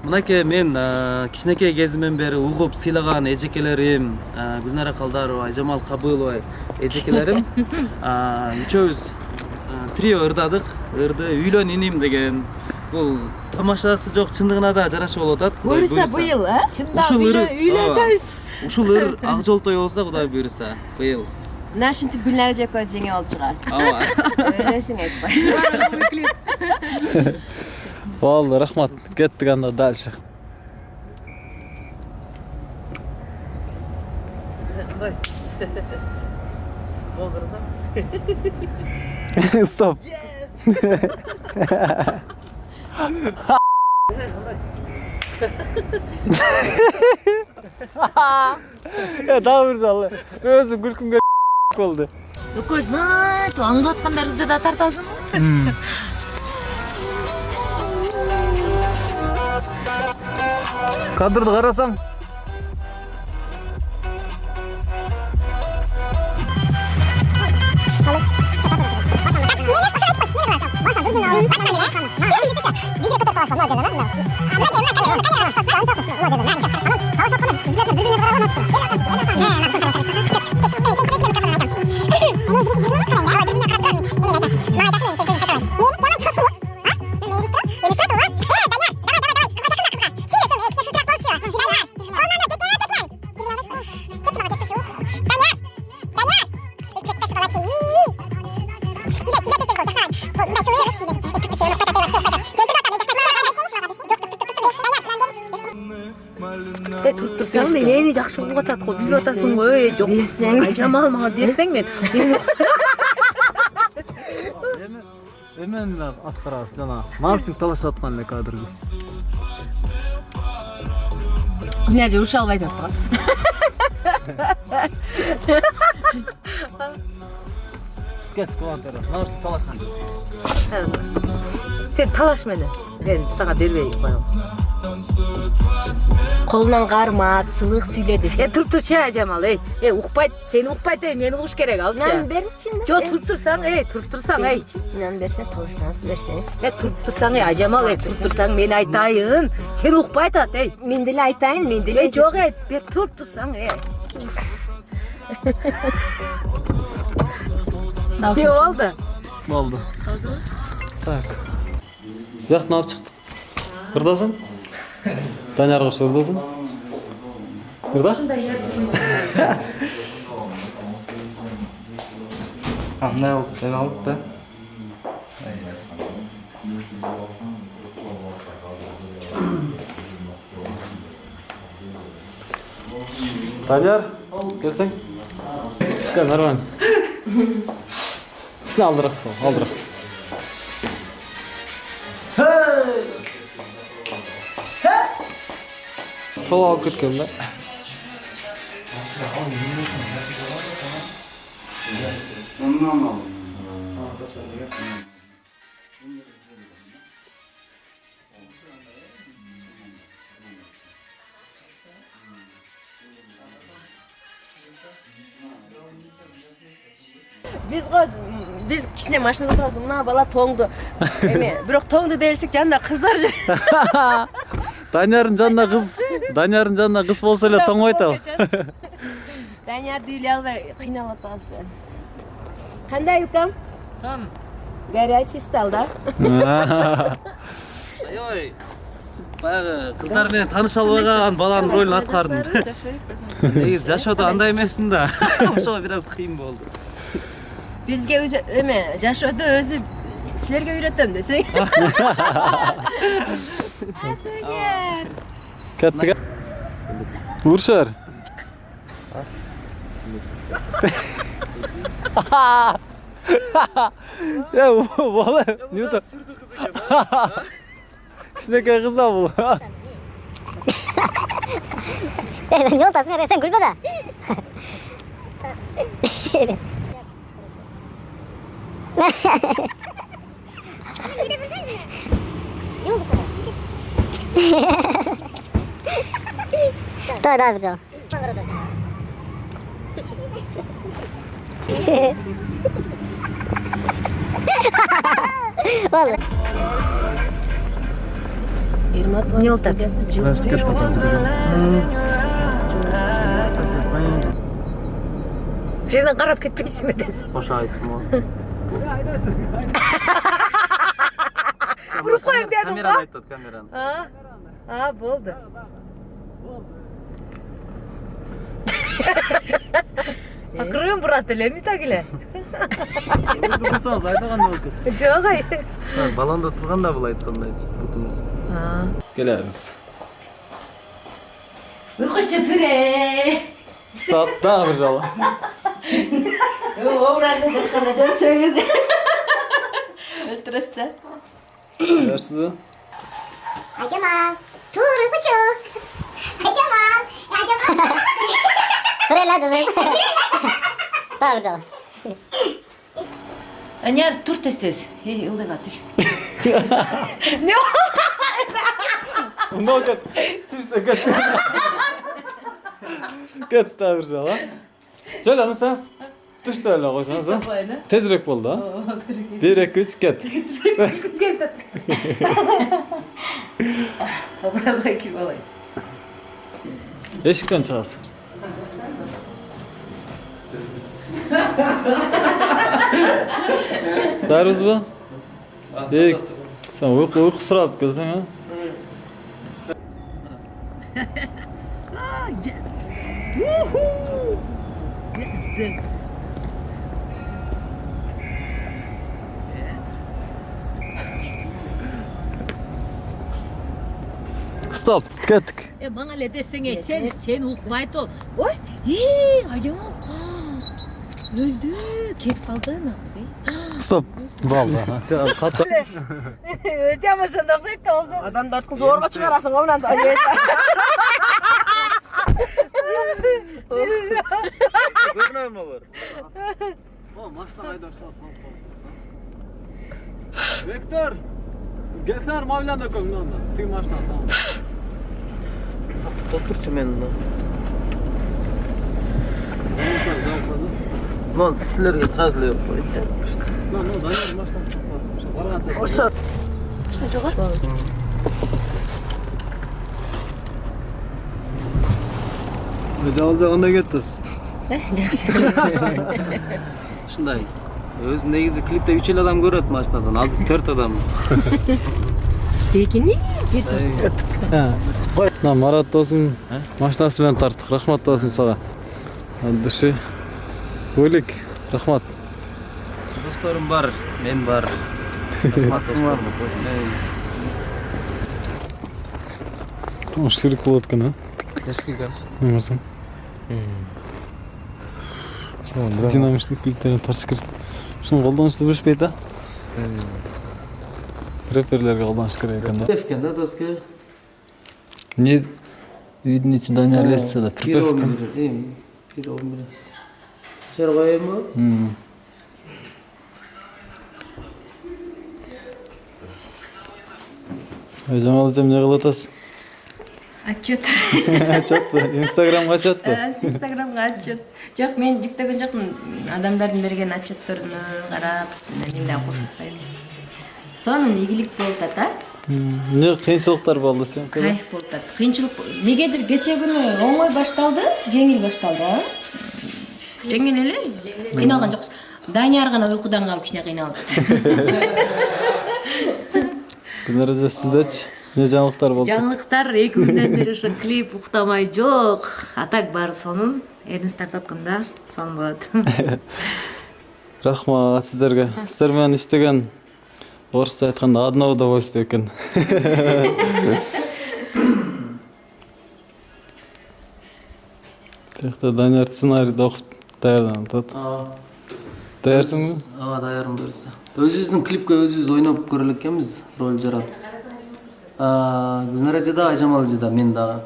Мынакей мен кичинекей кезимден бери угуп сыйлаган эжекелерим Гүлнара Калдарова, Айжамал Кабылова эжекелерим үчөөбүз трио ырдадык. Ырды Үйлөн иним деген. Бул тамашасы жок, чындыгына да жарашып болуп атат. Буюрса быйыл, Ушул ыр үйлөнөбүз. Ушул ыр ак жол той болсо Кудай буйруса быйыл. Мына ушинтип Гүлнара Жакова жеңе болуп чыгасыз. Ооба. Өлөсүң айтпай. Болду, рахмат. Кеттик анда дальше. Стоп. Дагы бир жолу. Өзү күлкүмгө болду. Өкөз знает, аңды аткандар ызды да тартасың. Кадрды карасаң. Туруп турсаң мени жакшы угуп атат го, билип атасың го. Жок, Берсең. Айжамал мага берсең мен. Эмен аткарабыз жана. Мавчтың талашып аткан эле кадрды. Гүлнара уруша албай атат го. Кет, кулантыр. Мавчтың талашкан. Сен талаш менен. Мен сага бербей коем. Колунан кармап, сылык сүйлө десе. Туруп турчу Айжамал, укпайт, сени укпайт, мени угуш керек алчы. Нан берчи. Жок, туруп турсаң, туруп турсаң, Нан берсеңиз, талашсаңыз берсеңиз. туруп турсаң, Айжамал, туруп турсаң, мен айтайын. Сени укпай атат, Мен деле айтайын, мен деле. Жок, бер туруп турсаң, Не болду? Болду. Так. Бияктан алып чыктык. Ырдасың? Данияр кош ырдасың? Ырда? Мындай болуп, мен алып да. Данияр, келсең? Sen нормально. Кішкене алдырақ сол, алдырақ. Сол алып кеткен да. Biz kişine maşinada oturasın. Mına bala тоңду. Эме, бирок тоңду делсек жанында кыздар жүр. Даниярдын жанында кыз болсо эле тоңбойт ал. Даниярды үйлөй албай кыйналып атабыз. Кандай укам? Сан. Горячий стал, да? Ой. Баягы кыздар менен тааныша албаган баланын ролун аткардым. Негизи жашоодо андай эмесмин да. Ошого бир аз кыйын болду. Бизге өзү эме, жашоодо өзү силерге үйрөтөм десең. Атыгер. Кеттик. Уршар. Я бала, не то. Кичинекей кыз да бул. Не отасың, сен күлбө да. Да, биржол. Не олтат. Жерден қарап кетпейсің бе десің? Қоша айттым ғой. Ұрып қояйын дедім Камераны ба? айтады, камераны. Болды. Ақырын бұрат елемей тагіле. Тұрсаңыз айтағанда болды. Жоқ ай. Балонда тұрғанда бұл айтқандай. Келеріз. Ұйқычы түре. Стоп, дағы бір жала. Образда жатқанда жөнсеңіз. Өлтіресіз да. Келерсіз бі? Айжамал, туры бұчу. Айжамал, Айжамал. Турелады зай. Тағы бір жала. Әнер тұр тестес. Илдыға түш. Не Мынау кәт. Түшті кәт. Кәт тағы бір жала. Жөйлі, ұмысаңыз. Түшті әлі қойсаңыз. Тезірек болды. 1-2-3 кәт. Образға кел балай. Ешіктен шығасың. Дәріз бі? Сен ұйқы сұрап келсең, а? Стоп, кеттік. Баңа ле дерсең, сен ұқпай тұл. Ой, Айжамал. Өлді, кетіп қалды нағыз. Стоп. Болды. Қатты. Жамашында ұқсайды қалсы. Адамдарды зорға шығарасың ғой мынанда. Көрмейм олар. Машина айдап шығасың. Вектор! Гесар мавлянда көмнанда. Түй машина саған. Толтыршы мен. Мон сілерге сразу леп қойды. Данияр машина барғанша. Осы. Машина жоға? Жалда онда кеттіз. Жақсы. Шындай. Өзі негізі клипте 3 адам көреді машинадан. Азыр 4 адамыз. Бекіне? Марат досым машинасымен тарттық. Рахмат досым саға. Души. Бөлік. Рахмат. Достарым бар, мен бар. Рахмат достарым. Ширик болады екен, а? Ширик, а? Өмірсің. Динамичный клиптерін тартыш керек. Шын қолданышты білішпейді, а? Рэперлерге қолданыш керек екен, да? Припевкен, да, доске? Не үйдің іші Данияр лессе да, припевкен. Пирогын білесіз. Шер қойайын ба? Айжамал жем не қылатасыз? Отчет. Отчет па? Инстаграмға отчет па? Инстаграмға отчет. Жоқ, мен жүктеген жоқпын. Адамдардың берген отчеттерін қарап, мен де қосып. Соның игілік болды, а? Не қиыншылықтар болды сен? Кайф болды. Қиыншылық негедір кеше күні оңой башталды, жеңіл башталды, а? Жеңіл еле? Қиналған жоқпыз. Данияр ғана ұйқыдан қалып кішіне қиналды. Күнер әже сіздечі? Не жаңалықтар болды? Жаңалықтар 2 күнден бері ұшы клип ұқтамай жоқ. Атак бар сонын. Ерін стартапқында сон болады. Рахмат сіздерге. Сіздермен іштеген орысша айтқанда одно удовольствие екен. Жақта Данияр сценарийді оқып даярданып. Даярсың ба? Даярым дұрысы. Өзіміздің клипке өзіміз ойнап көріліккенбіз, рөл жаратып. Гүлнар әже да, Айжамал әже да, мен дағы.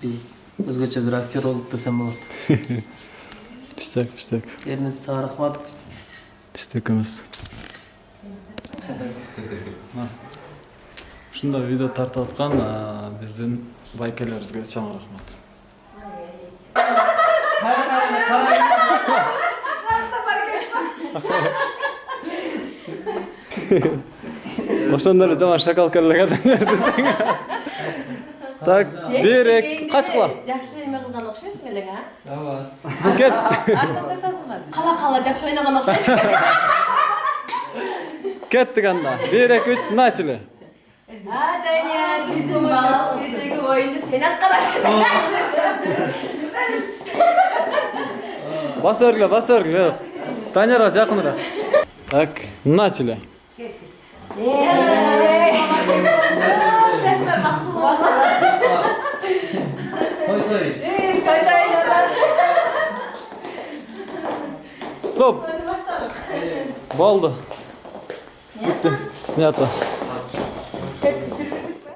Біз өзгөчө бір актер болдық десем болады. Іштек. Еріңіз саға рахмат. Іштек емес. Шында видео тартып атқан бізден байкелеріңізге чоң рахмат. Ошондор эле жаман шакалкерлек адам десең. Так, берек качкыла. Жакшы эме кылган окшойсуң элең, а? Ооба. Кет. Артында калсыңар. Кала жакшы ойногон окшойсуң. Кеттик анда. Берек 3 начали. Данияр, биздин бал, биздеги оюнду сен аткарасың. Бас өрлө. Танярга жакыныраак. Так, начали. Стоп. Болду. Снято.